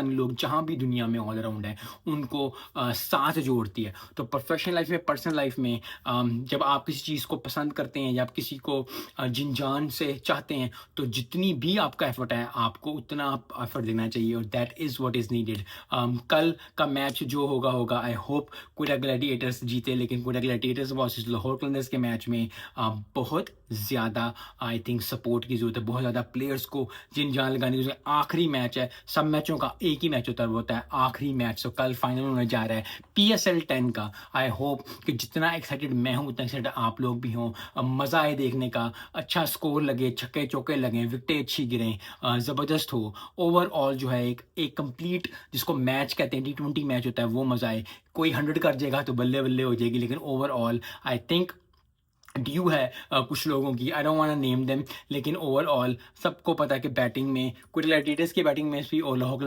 लोग जहाँ भी दुनिया में ऑल अराउंड हैं, उनको साथ जोड़ती है। तो प्रोफ़ेशनल लाइफ़ में, पर्सनल लाइफ़ में जब आप किसी चीज़ को पसंद करते हैं या आप किसी को जी-जान से चाहते हैं, तो जितनी भी आपका एफ़र्ट है, आपको उतना आप एफ़र्ट देना चाहिए और that is what is needed. कल का मैच जो होगा, होगा। आई होप कोयटा ग्लैडिएटर्स जीते, लेकिन कोयटा ग्लैडिएटर्स वर्सेस लाहौर कलंदर्स के मैच में बहुत ज़्यादा आई थिंक सपोर्ट की ज़रूरत है, बहुत ज़्यादा प्लेयर्स को जिन-जान लगाने की ज़रूरत है। आखिरी मैच है, सब मैचों का एक ही मैच होता है, वो होता है आखिरी मैच। तो कल फाइनल होने जा रहा है पीएसएल 10 का। आई होप कि जितना एक्साइटेड मैं हूँ, उतना एक्साइटेड आप लोग भी हों। मज़ा आए देखने का, अच्छा स्कोर लगे, छक्के-चौके लगें, विकेटें अच्छी गिरें, ज़बरदस्त हो। ओवरऑल जो है एक एक कंप्लीट जिसको मैच कहते हैं, टी20 मैच होता है, वो मज़ा आए। कोई 100 कर जाएगा तो बल्ले-बल्ले हो जाएगी, लेकिन ओवरऑल आई थिंक ड्यू है कुछ लोगों की, I don't want to name them, लेकिन ओवरऑल सबको पता है कि बैटिंग में कुछ ग्लैडिएटर्स की बैटिंग में भी और लाहौर